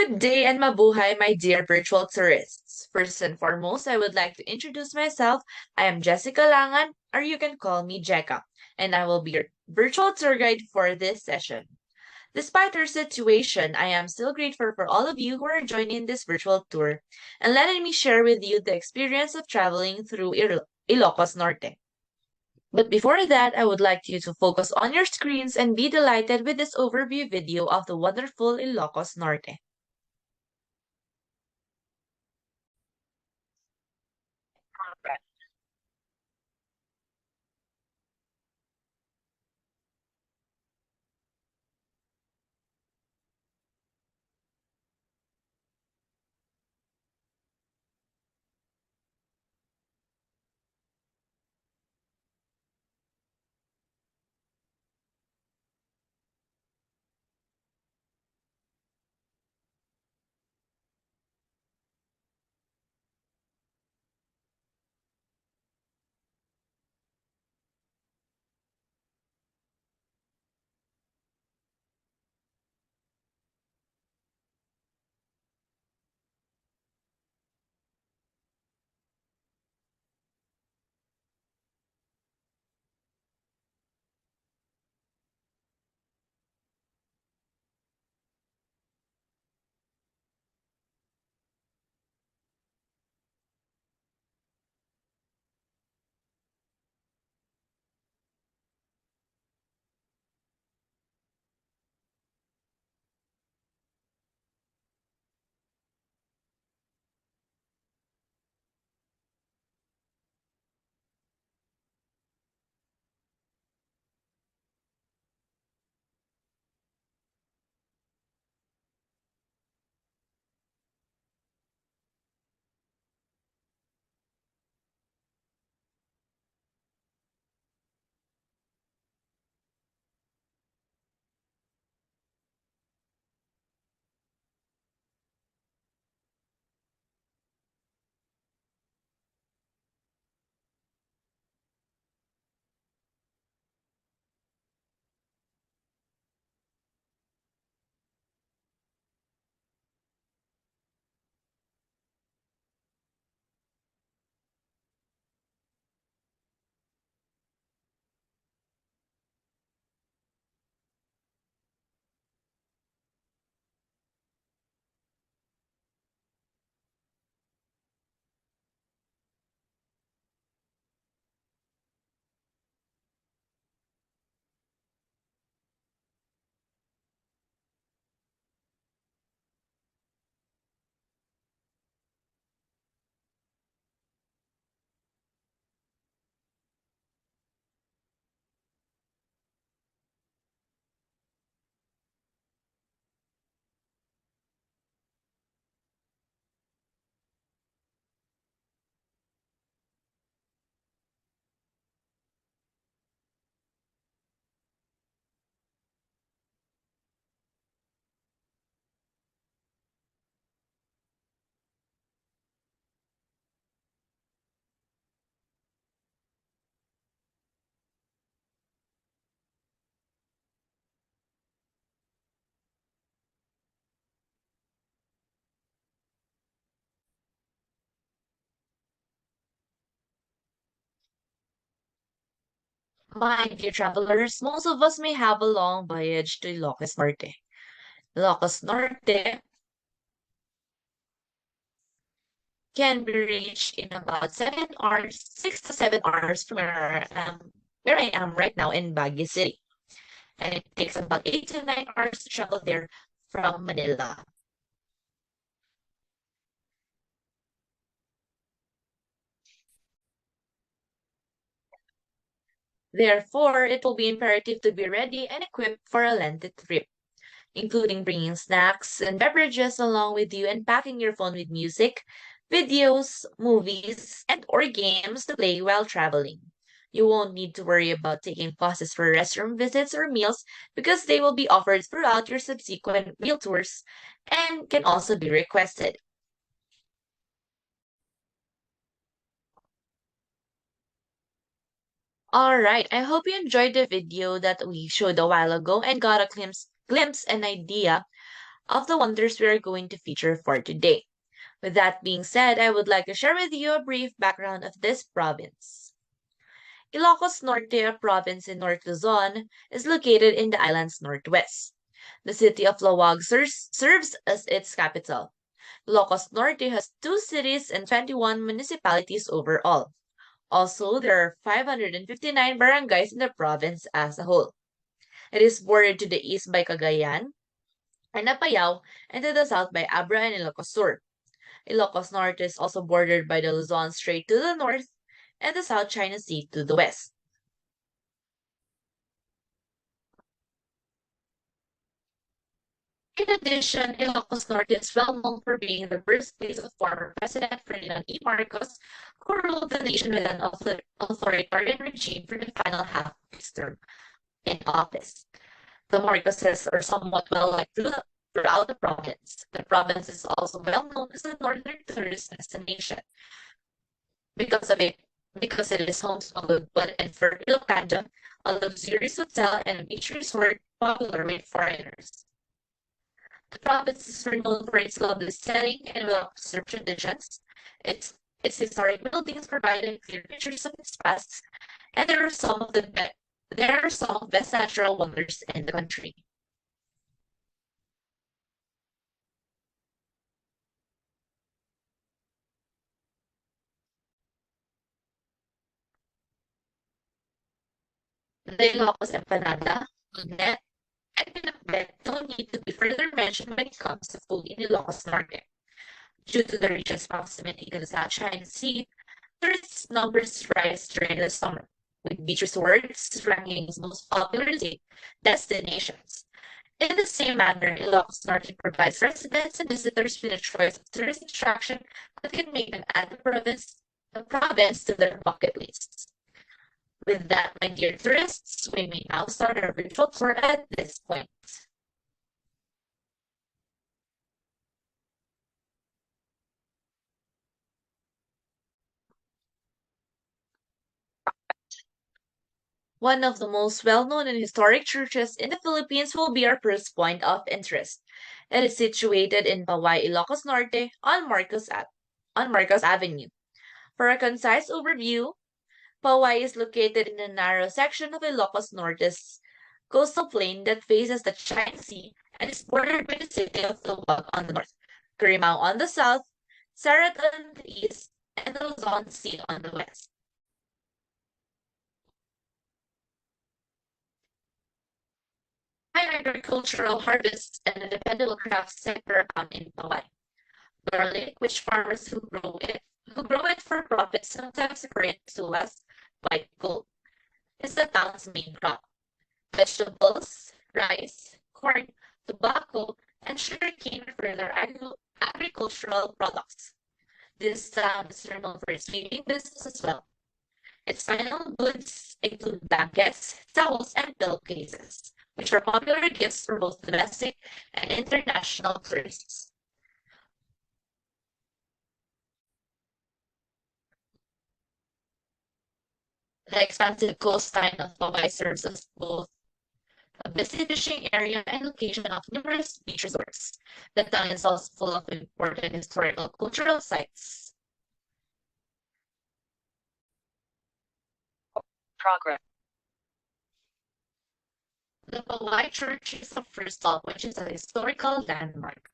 Good day and mabuhay, my dear virtual tourists. First and foremost, I would like to introduce myself. I am Jessica Langan, or you can call me Jekka, and I will be your virtual tour guide for this session. Despite our situation, I am still grateful for all of you who are joining this virtual tour and letting me share with you the experience of traveling through Ilocos Norte. But before that, I would like you to focus on your screens and be delighted with this overview video of the wonderful Ilocos Norte. My dear travelers, most of us may have a long voyage to Ilocos Norte. Ilocos Norte can be reached in about 7 hours, 6 to 7 hours from where I am right now in Baguio City. And it takes about 8 to 9 hours to travel there from Manila. Therefore, it will be imperative to be ready and equipped for a lengthy trip, including bringing snacks and beverages along with you and packing your phone with music, videos, movies, and or games to play while traveling. You won't need to worry about taking pauses for restroom visits or meals because they will be offered throughout your subsequent meal tours and can also be requested. All right, I hope you enjoyed the video that we showed a while ago and got a glimpse and idea of the wonders we are going to feature for today. With that being said, I would like to share with you a brief background of this province. Ilocos Norte, a province in North Luzon, is located in the island's northwest. The city of Lawag serves as its capital. Ilocos Norte has two cities and 21 municipalities overall. Also, there are 559 barangays in the province as a whole. It is bordered to the east by Cagayan and Apayao, and to the south by Abra and Ilocos Sur. Ilocos Norte is also bordered by the Luzon Strait to the north and the South China Sea to the west. In addition, Ilocos Norte is well known for being the birthplace of former President Ferdinand E. Marcos, who ruled the nation with an authoritarian regime for the final half of his term in office. The Marcoses are somewhat well liked throughout the province. The province is also well known as a northern tourist destination because of it because it is home to Malugban and Fort Ilocanda, a luxurious hotel and a beach resort popular with foreigners. The province is known for its lovely setting and well-preserved traditions. Its historic buildings provide clear pictures of its past, and there are some of the best natural wonders in the country. The Ilocos empanada, Lugnet, and pinakbet don't need to be further mentioned when it comes to food in Ilocos Norte. Due to the region's proximity to the South China Sea, tourist numbers rise during the summer, with beach resorts ranking as most popular destinations. In the same manner, Ilocos Norte provides residents and visitors with a choice of tourist attraction that can make them add the province to their bucket lists. With that, my dear tourists, we may now start our virtual tour at this point. One of the most well-known and historic churches in the Philippines will be our first point of interest. It is situated in Paway, Ilocos Norte on Marcos Avenue. For a concise overview, Paway is located in a narrow section of Ilocos Norte's coastal plain that faces the China Sea and is bordered by the city of Luwag on the north, Carimao on the south, Sarat on the east, and the Luzon Sea on the west. High agricultural harvests and a dependable craft sector abound in Paway. Garlic, which farmers who grow it for profit sometimes refer it to as white gold, is the town's main crop. Vegetables, rice, corn, tobacco, and sugarcane are further agricultural products. This town is renowned for its weaving business as well. Its final goods include blankets, towels, and pillowcases, which are popular gifts for both domestic and international tourists. The expansive coastline of Hawaii serves as both a busy fishing area and location of numerous beach resorts. The town is also full of important historical cultural sites. Progress. The Hawaii Church is the first stop, which is a historical landmark.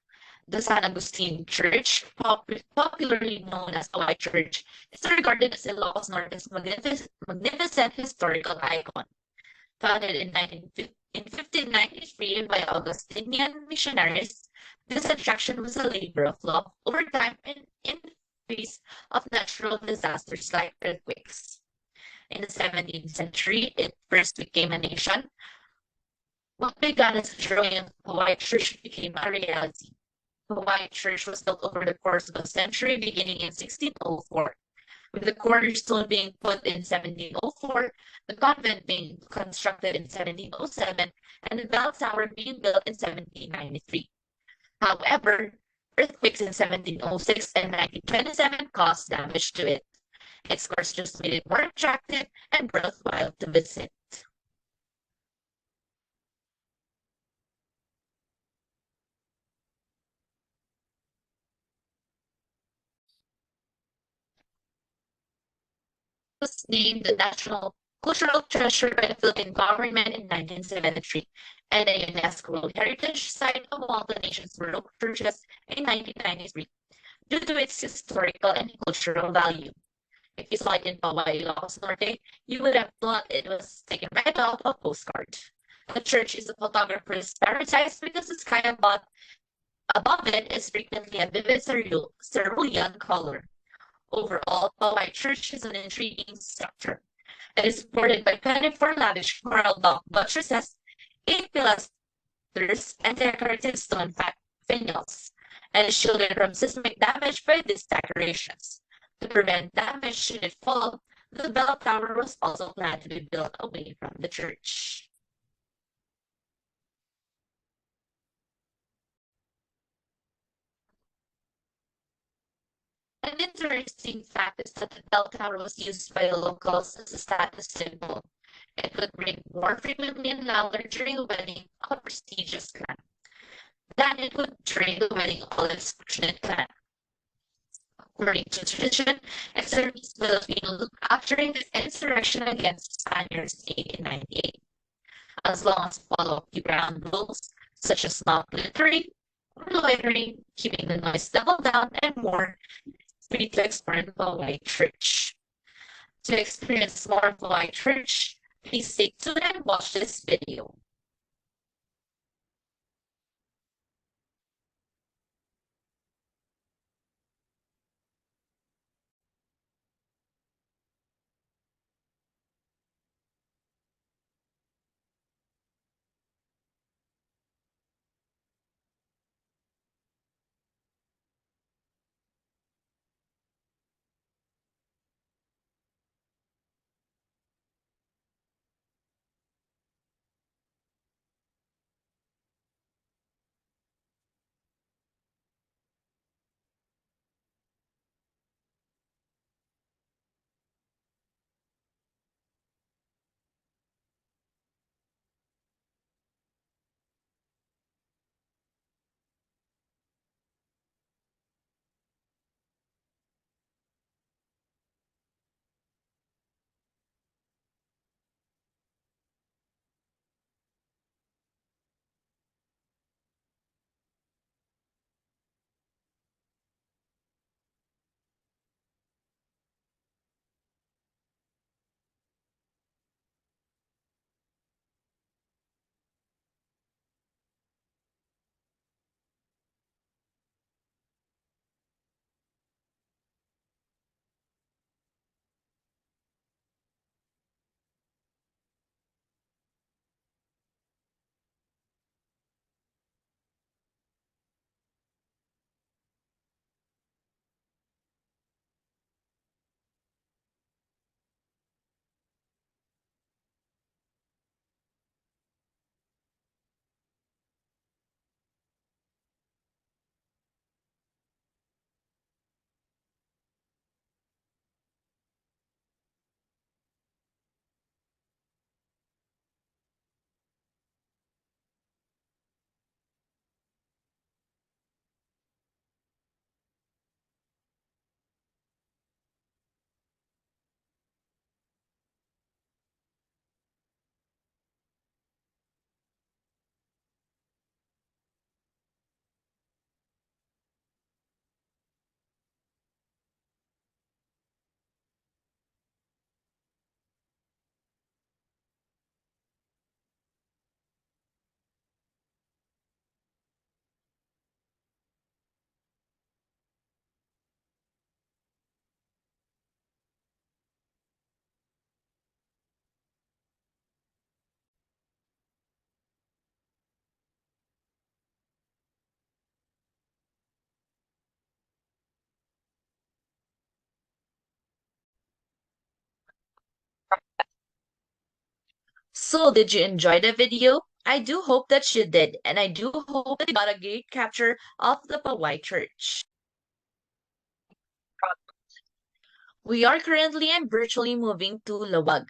The San Agustin Church, popularly known as Hawaii Church, is regarded as Ilocos Norte's magnificent historical icon. Founded in 1593 by Augustinian missionaries, this attraction was a labor of love over time and in the face of natural disasters like earthquakes. In the 17th century, it first became a nation. What began as a drawing of Hawaii Church became a reality. Hawaii Church was built over the course of a century, beginning in 1604, with the cornerstone being put in 1704, the convent being constructed in 1707, and the bell tower being built in 1793. However, earthquakes in 1706 and 1927 caused damage to it. Its course just made it more attractive and worthwhile to visit. was named the National Cultural Treasure by the Philippine government in 1973 and a UNESCO World Heritage Site among the nation's Baroque churches in 1993 due to its historical and cultural value. If you saw it in Pawai, Ilocos Norte, you would have thought it was taken right out of a postcard. The church is a photographer's paradise because the sky above it is frequently a vivid cerulean color. Overall, Pawai Church is an intriguing structure. It is supported by 24 lavish coral block buttresses, 8 pilasters, and decorative stone finials, and is shielded from seismic damage by these decorations. To prevent damage should it fall, the bell tower was also planned to be built away from the church. An interesting fact is that the bell tower was used by the locals as a status symbol. It would ring more frequently and louder during the wedding of a prestigious clan than it would during the wedding of a less fortunate clan. According to tradition, it served as Filipino lookout during the insurrection against Spaniards in 1898. As long as follow the ground rules, such as not littering or loitering, keeping the noise level down, and more, free to explore the White Church. To experience more of the White Church, please stay tuned and watch this video. So, did you enjoy the video? I do hope that you did, and I do hope that you got a great capture of the Pawai Church. We are currently and virtually moving to Lawag,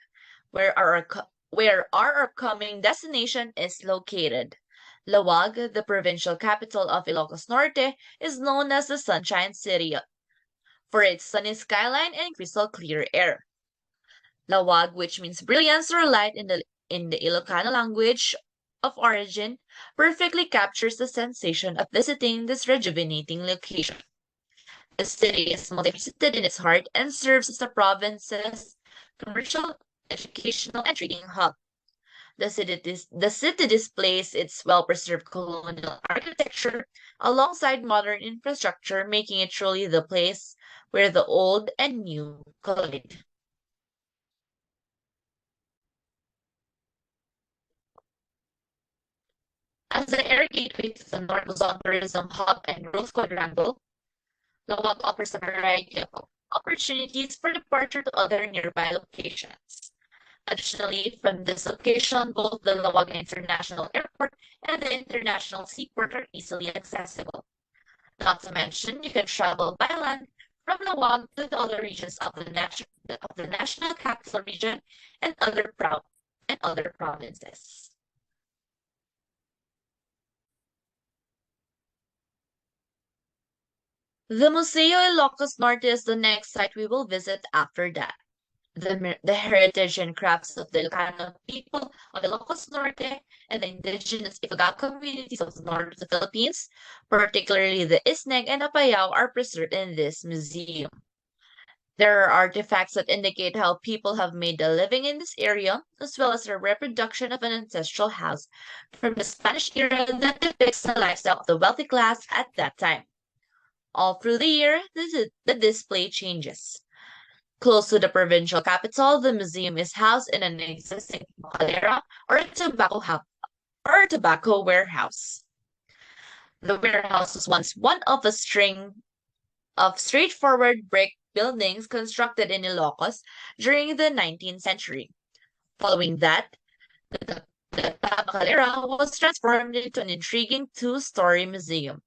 where our upcoming destination is located. Lawag, the provincial capital of Ilocos Norte, is known as the Sunshine City for its sunny skyline and crystal clear air. Lawag, which means brilliance or light in the Ilocano language of origin, perfectly captures the sensation of visiting this rejuvenating location. The city is multifaceted in its heart and serves as the province's commercial, educational, and trading hub. The city displays its well-preserved colonial architecture alongside modern infrastructure, making it truly the place where the old and new collide. As the air gateway to the North Luzon tourism hub and growth quadrangle, Lawag offers a variety of opportunities for departure to other nearby locations. Additionally, from this location, both the Lawag International Airport and the International Seaport are easily accessible. Not to mention, you can travel by land from Lawag to the other regions of the National Capital Region and other provinces. The Museo Ilocos Norte is the next site we will visit after that. The heritage and crafts of the Ilocano people of Ilocos Norte and the indigenous Ifugao communities of the north of the Philippines, particularly the Isneg and Apayao, are preserved in this museum. There are artifacts that indicate how people have made a living in this area, as well as a reproduction of an ancestral house from the Spanish era that depicts the lifestyle of the wealthy class at that time. All through the year, the display changes. Close to the provincial capital, the museum is housed in an existing calera or a tobacco warehouse. The warehouse was once one of a string of straightforward brick buildings constructed in Ilocos during the 19th century. Following that, the tabacalera was transformed into an intriguing two-story museum.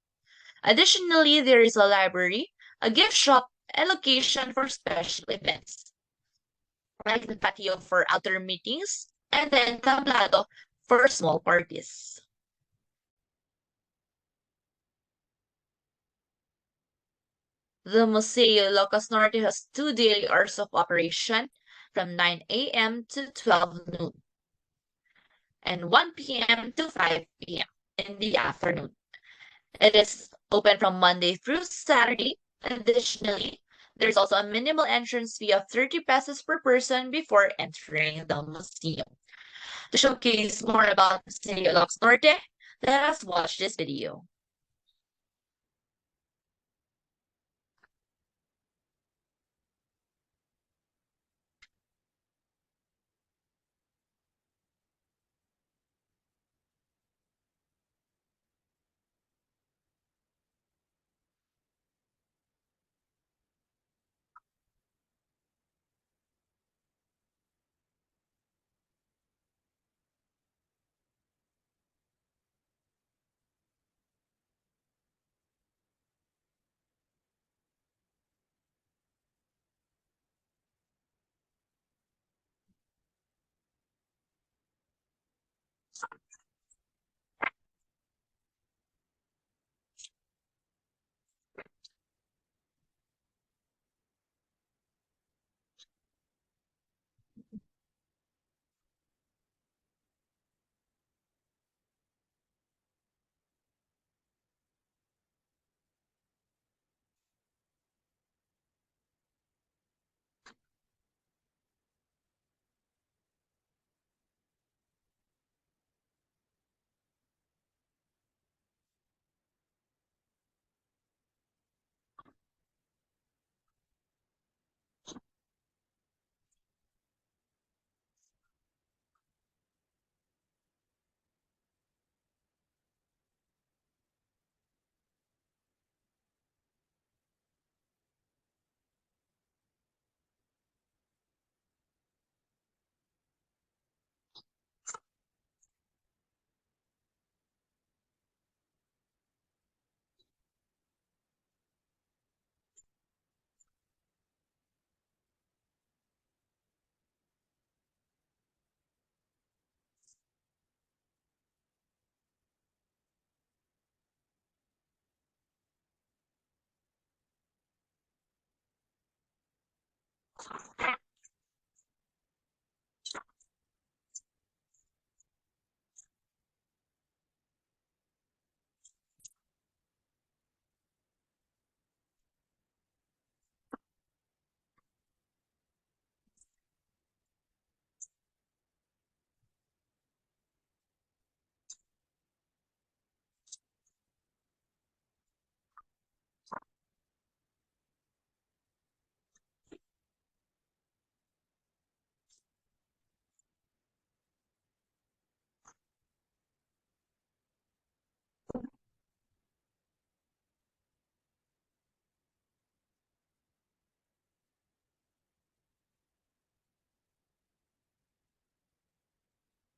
Additionally, there is a library, a gift shop, and location for special events, like the patio for outdoor meetings, and the entablado for small parties. The Museo Locos Norte has two daily hours of operation from 9 a.m. to 12 noon and 1 p.m. to 5 p.m. in the afternoon. It is open from Monday through Saturday. Additionally, there's also a minimal entrance fee of 30 pesos per person before entering the museum. To showcase more about Museo Locos Norte, let us watch this video.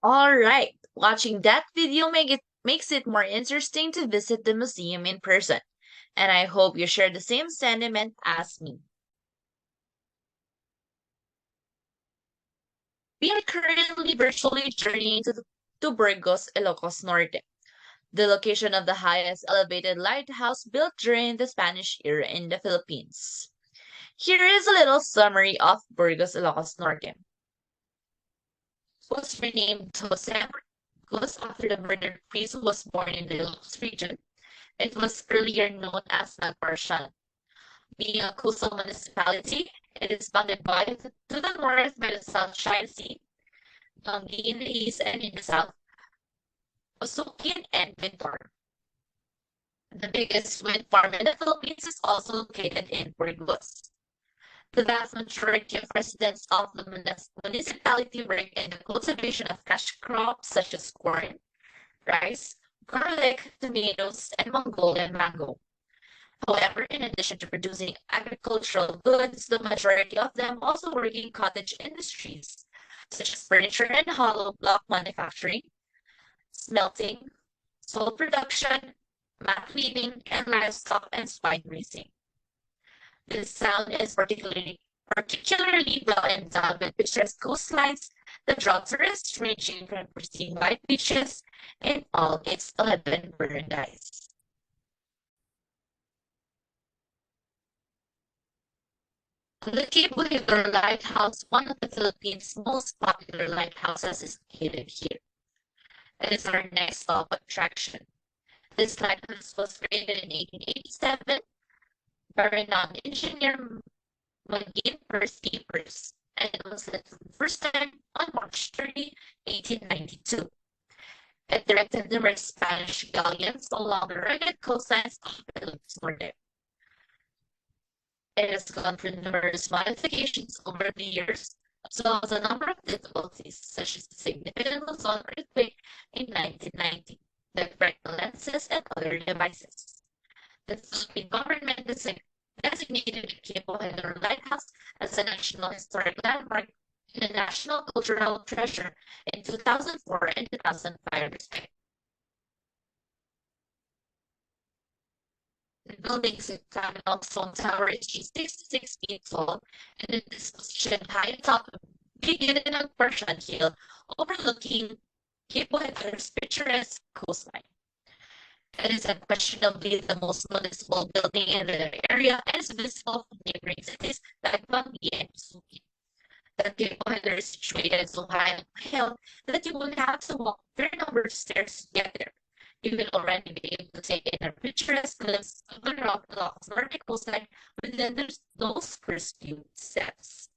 All right, watching that video makes it more interesting to visit the museum in person, and I hope you share the same sentiment as me. We are currently virtually journeying to Burgos, Ilocos Norte, the location of the highest elevated lighthouse built during the Spanish era in the Philippines. Here is a little summary of Burgos, Ilocos Norte. Was renamed Jose Burgos after the murdered priest who was born in the Ilocos region. It was earlier known as Nagparsian. Being a coastal municipality, it is bounded to the north by the South China Sea, in the east and in the south, Osukin and Bintor. The biggest wind farm in the Philippines is also located in Burgos. The vast majority of residents of the municipality work in the cultivation of cash crops such as corn, rice, garlic, tomatoes, and Mongolian mango. However, in addition to producing agricultural goods, the majority of them also work in cottage industries, such as furniture and hollow block manufacturing, smelting, salt production, mat weaving, and livestock and swine raising. This sound is particularly well endowed with picturesque coastlines that draw tourists ranging from pristine white beaches in all its 11 barangays. The Cape Bolivar Lighthouse, one of the Philippines' most popular lighthouses, is located here. It is our next stop attraction. This lighthouse was created in 1887 by renowned engineer McGinn First Keepers, and it was lit for the first time on March 30, 1892. It directed numerous Spanish galleons along the rugged coastlines of Ilocos Norte. It has gone through numerous modifications over the years, as well as a number of difficulties, such as the significant Luzon earthquake in 1990, the correct lenses, and other devices. The Philippine government designated the Cape Heather Lighthouse as a National Historic Landmark and a National Cultural Treasure in 2004 and 2005, respectively. The building's octagonal stone tower is 66 feet tall, and it is positioned high atop a big unit Persian hill overlooking Cape Heather's picturesque coastline. It is unquestionably the most noticeable building in the area and is visible from neighboring cities like Bangui and Suki. The Cape Heather is situated so high on a hill that you would have to walk a fair number of stairs to get there. You will already be able to take in a picturesque glimpse of the Rock's Nordic coastline within those first few steps.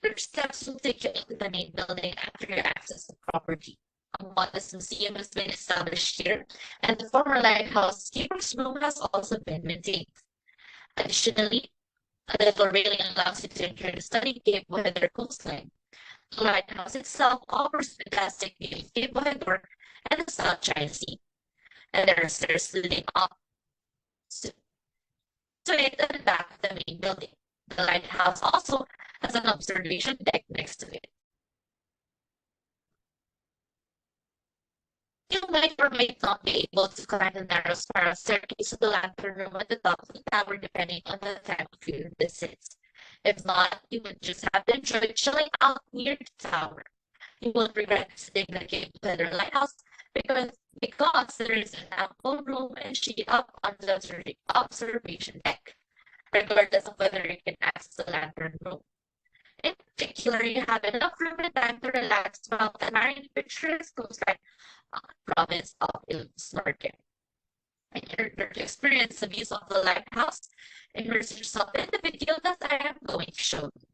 Your steps will take you into the main building after you access the property. A modest museum has been established here, and the former lighthouse keeper's room has also been maintained. Additionally, a little railing allows you to enter the stunning Cape Weather coastline. The lighthouse itself offers fantastic views of Cape Weather and the South China Sea, and there are stairs leading up to it at the back of the main building. The lighthouse also has an observation deck next to it. You might or might not be able to climb the narrow spiral staircase to the lantern room at the top of the tower depending on the time of your visits. If not, you would just have to enjoy chilling out near the tower. You won't regret visiting the Cape Feather Lighthouse because, because there is an ample room and sheet up on the observation deck, regardless of whether you can access the lantern room. In particular, you have enough room and time to relax while admiring the picturesque coastline of the province of Ilocos Norte. In order to experience the views of the lighthouse, immerse yourself in the video that I am going to show you.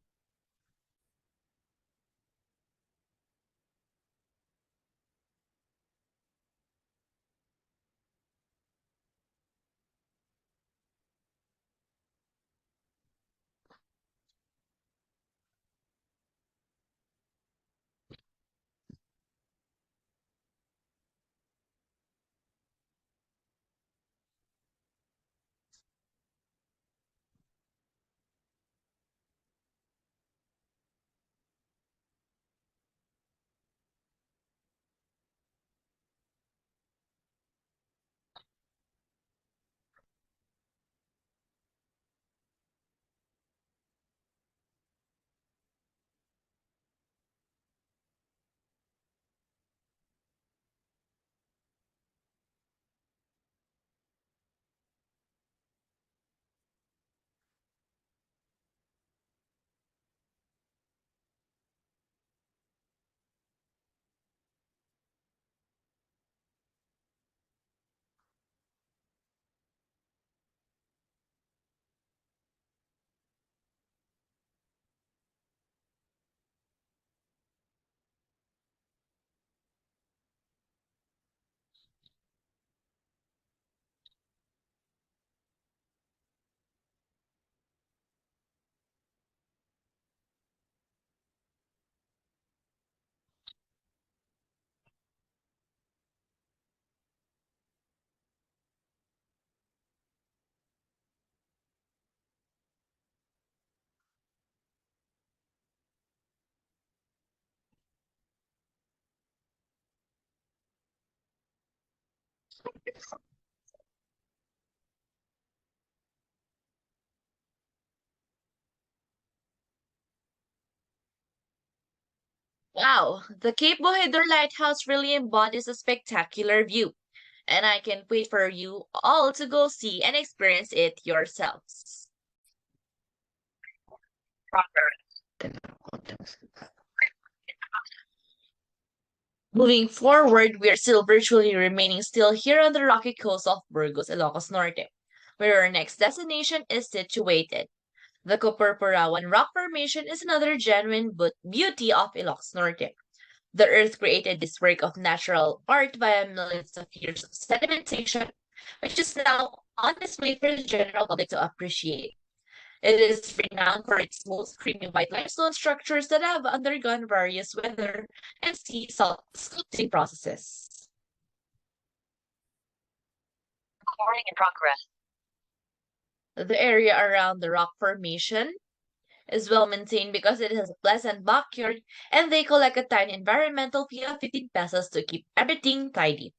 Wow, the Cape Bojador Lighthouse really embodies a spectacular view, and I can't wait for you all to go see and experience it yourselves. Moving forward, we are still virtually remaining still here on the rocky coast of Burgos, Ilocos Norte, where our next destination is situated. The Copperparawan Rock Formation is another genuine beauty of Ilocos Norte. The earth created this work of natural art via millions of years of sedimentation, which is now on display for the general public to appreciate. It is renowned for its smooth, creamy white limestone structures that have undergone various weather and sea salt sculpting processes. Recording in progress. The area around the rock formation is well maintained because it has a pleasant backyard and they collect a tiny environmental fee of 15 pesos to keep everything tidy.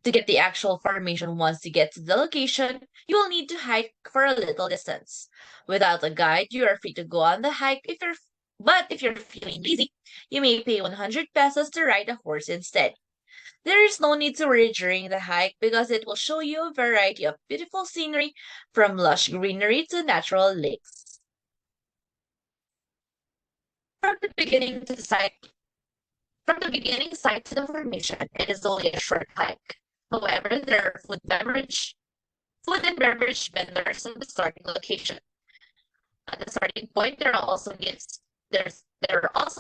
To get the actual formation once you get to the location, you will need to hike for a little distance. Without a guide, you are free to go on the hike if you're feeling lazy, you may pay 100 pesos to ride a horse instead. There is no need to worry during the hike because it will show you a variety of beautiful scenery from lush greenery to natural lakes. From the beginning to the site From the beginning site to the formation, it is only a short hike. However, there are food and beverage vendors at the starting location. At the starting point, there are also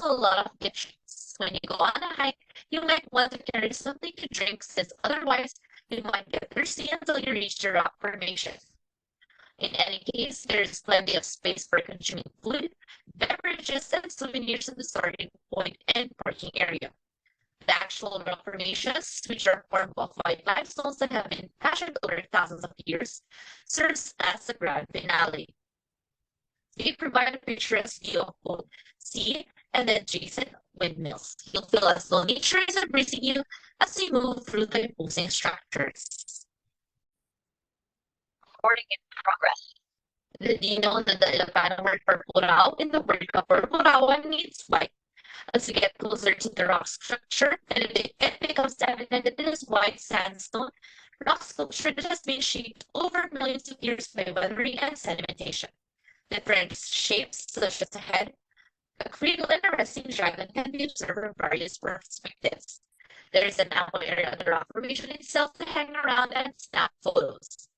a lot of kitchens. When you go on a hike, you might want to carry something to drink since otherwise you might get thirsty until you reach the rock formation. In any case, there is plenty of space for consuming food, beverages, and souvenirs at the starting point and parking area. The actual rock formations, which are formed of white limestones that have been fashioned over thousands of years, serves as the grand finale. They provide a picturesque view of both sea and the adjacent windmills. You'll feel as though nature is embracing you as you move through the imposing structures. Recording in progress. Did you know that the Ilocano word for purao in the word kapurpurawan means white? As you get closer to the rock structure, it becomes evident that it is white sandstone rock sculpture that has been shaped over millions of years by weathering and sedimentation. Different shapes, such as a head, a cradle, and a resting dragon, can be observed from various perspectives. There is an ample area of the rock formation itself to hang around and snap photos.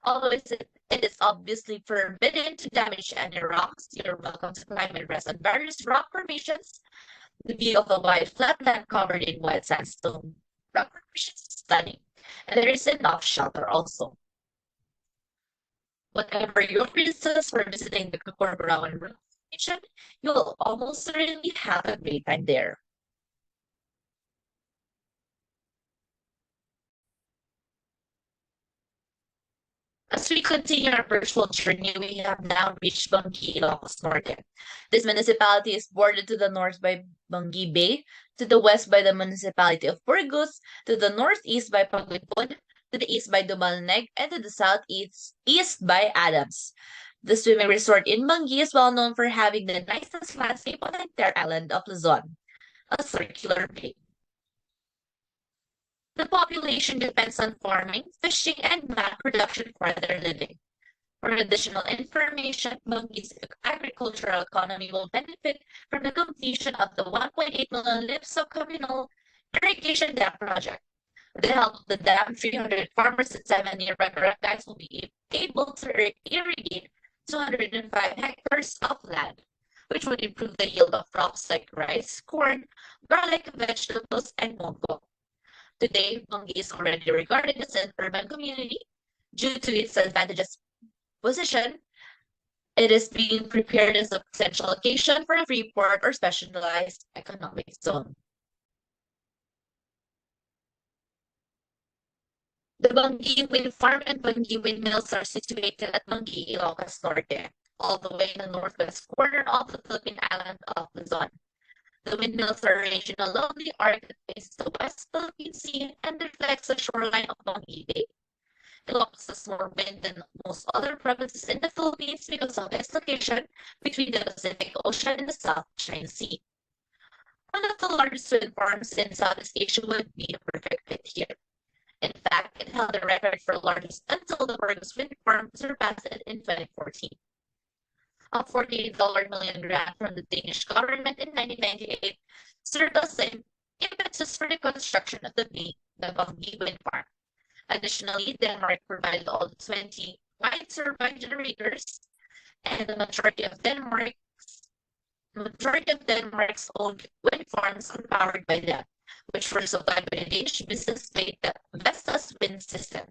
Although it is obviously forbidden to damage any rocks, you're welcome to climb and rest on various rock formations. The view of a wide flatland covered in white sandstone rock formation is stunning, and there is enough shelter also. Whatever your reasons for visiting the Cocorbarawan Rock Formation, you will almost certainly have a great time there. As we continue our virtual journey, we have now reached Bangi, Ilocos Norte. This municipality is bordered to the north by Bangi Bay, to the west by the municipality of Burgos, to the northeast by Paguypon, to the east by Dumalneg, and to the southeast by Adams. The swimming resort in Bangi is well known for having the nicest landscape on the entire island of Luzon, a circular bay. The population depends on farming, fishing, and mud production for their living. For additional information, Bungi's agricultural economy will benefit from the completion of the 1.8 million lips of communal irrigation dam project. With the help of the dam, 300 farmers at 7 nearby barangays will be able to irrigate 205 hectares of land, which would improve the yield of crops like rice, corn, garlic, vegetables, and munggo. Today, Bungi is already regarded as an urban community due to its advantageous position. It is being prepared as a potential location for a free port or specialized economic zone. The Bungi Wind Farm and Bungi Windmills are situated at Bungi, Ilocos Norte, all the way in the northwest corner of the Philippine island of Luzon. The windmills are arranged in a lovely arc that faces the West Philippine Sea and reflects the shoreline of Mangi Bay. Ilocos has more wind than most other provinces in the Philippines because of its location between the Pacific Ocean and the South China Sea. One of the largest wind farms in Southeast Asia would be a perfect fit here. In fact, it held the record for largest until the Burgos wind farm surpassed it in 2014. A $48 million grant from the Danish government in 1998 served as the impetus for the construction of the Banggi wind farm. Additionally, Denmark provided all the 20 wide turbine generators, and the majority of Denmark's owned wind farms are powered by them, which were supplied by the Danish business Vestas wind system.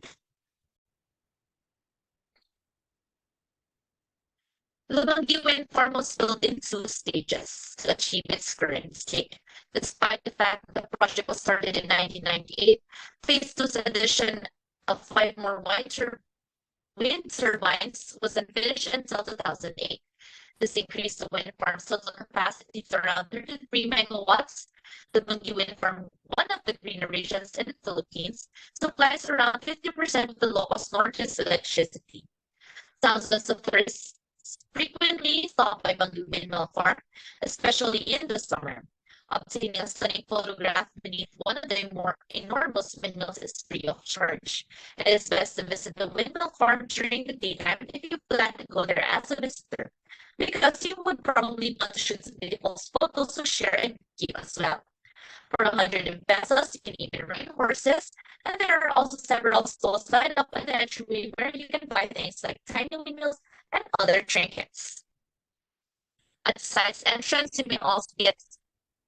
The Banggi wind farm was built in two stages to achieve its current state. Despite the fact that the project was started in 1998, phase two's addition of five more wind turbines wasn't finished until 2008. This increased the wind farm's total capacity to around 33 megawatts. The Bungi wind farm, one of the greener regions in the Philippines, supplies around 50% of the Ilocos Norte's electricity. Thousands of tourists frequently stop by Bungi Windmill Farm, especially in the summer. Obtaining a stunning photograph beneath one of the more enormous windmills is free of charge. It is best to visit the windmill farm during the daytime if you plan to go there as a visitor, because you would probably want to shoot some beautiful photos to share and keep as well. For 100 pesos, you can even ride horses, and there are also several stalls lined up at the entryway where you can buy things like tiny windmills and other trinkets. At the side's entrance, you may also get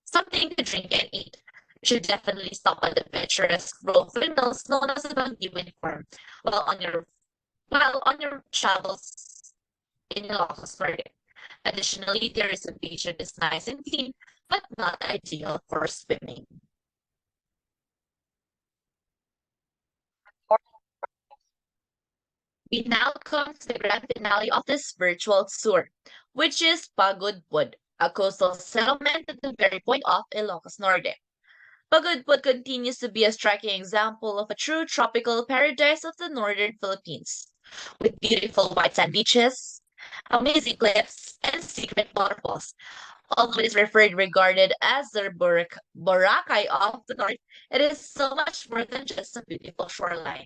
something to drink and eat. You should definitely stop at the picturesque row of windmills known as the Banggi Wind Farm while on your travels in Ilocos Norte. Additionally, there is a beach that is nice and clean, but not ideal for swimming. We now come to the grand finale of this virtual tour, which is Pagudpud, a coastal settlement at the very point of Ilocos Norte. Pagudpud continues to be a striking example of a true tropical paradise of the northern Philippines, with beautiful white sand beaches, amazing cliffs, and secret waterfalls. Although it is regarded as the Boracay of the North, it is so much more than just a beautiful shoreline.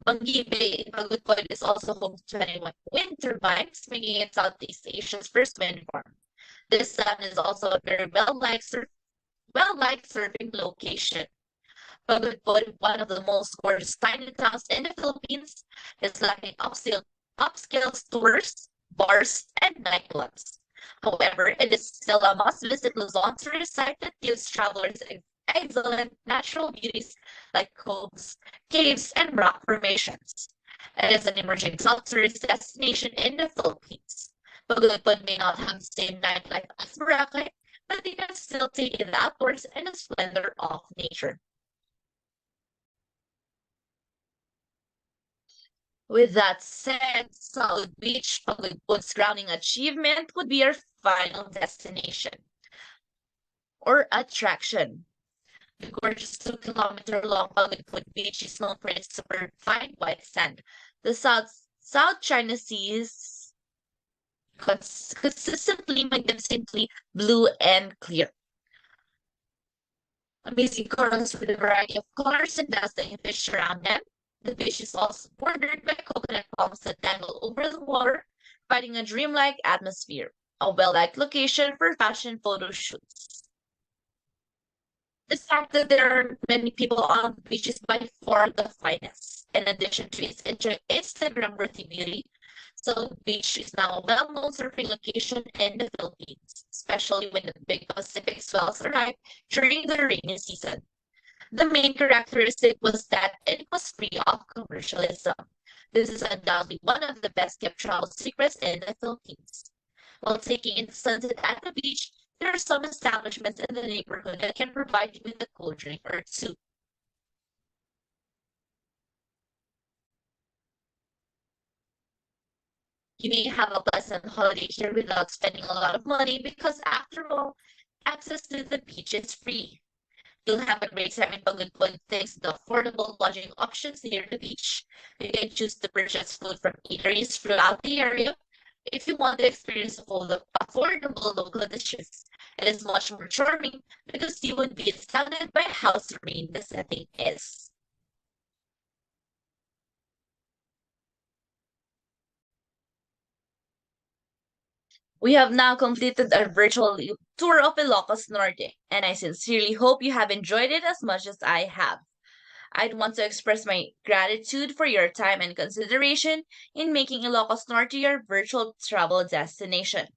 Bangi Bay in Pagudpod is also home to 21 wind turbines, making it Southeast Asia's first wind farm. This sun is also a very well-liked surfing location. Pagudpod, one of the most gorgeous tiny towns in the Philippines, is lacking upscale stores, bars, and nightclubs. However, it is still a must-visit Luzon tourist site that gives travelers excellent natural beauties like coves, caves, and rock formations. It is an emerging top tourist destination in the Philippines. Pagulipod may not have the same nightlife as Boracay, but you can still take in the outdoors and the splendor of nature. With that said, Solid Beach, Pagulipod's crowning achievement would be our final destination or attraction. The gorgeous 2 kilometer long Pagulipod Beach is known for its super fine white sand. The South China Sea is consistently magnificently blue and clear. Amazing corals with a variety of colors and dazzling fish around them. The beach is also bordered by coconut palms that dangle over the water, providing a dreamlike atmosphere. A well-liked location for fashion photo shoots. The fact that there are many people on the beach is by far the finest. In addition to its Instagram-worthy beauty, so Beach is now a well-known surfing location in the Philippines, especially when the big Pacific swells arrive during the rainy season. The main characteristic was that it was free of commercialism. This is undoubtedly one of the best kept travel secrets in the Philippines. While taking in the sunset at the beach, there are some establishments in the neighborhood that can provide you with a cool drink or two. You may have a pleasant holiday here without spending a lot of money because, after all, access to the beach is free. You'll have a great time in Pagudpod thanks to the affordable lodging options near the beach. You can choose to purchase food from eateries throughout the area. If you want to experience all the affordable local dishes, it is much more charming because you would be astounded by how serene the setting is. We have now completed our virtual tour of Ilocos Norte, and I sincerely hope you have enjoyed it as much as I have. I'd want to express my gratitude for your time and consideration in making Ilocos Norte your virtual travel destination.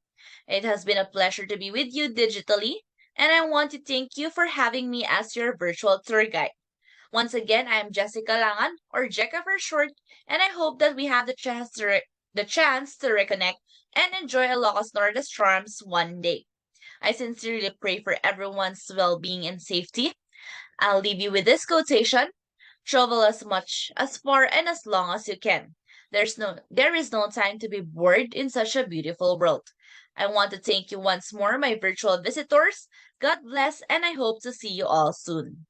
It has been a pleasure to be with you digitally, and I want to thank you for having me as your virtual tour guide. Once again, I am Jessica Langan, or Jeka for short, and I hope that we have the chance to reconnect and enjoy Ilocos Norte's charms one day. I sincerely pray for everyone's well-being and safety. I'll leave you with this quotation: travel as much, as far, and as long as you can. There is no time to be bored in such a beautiful world. I want to thank you once more, my virtual visitors. God bless, and I hope to see you all soon.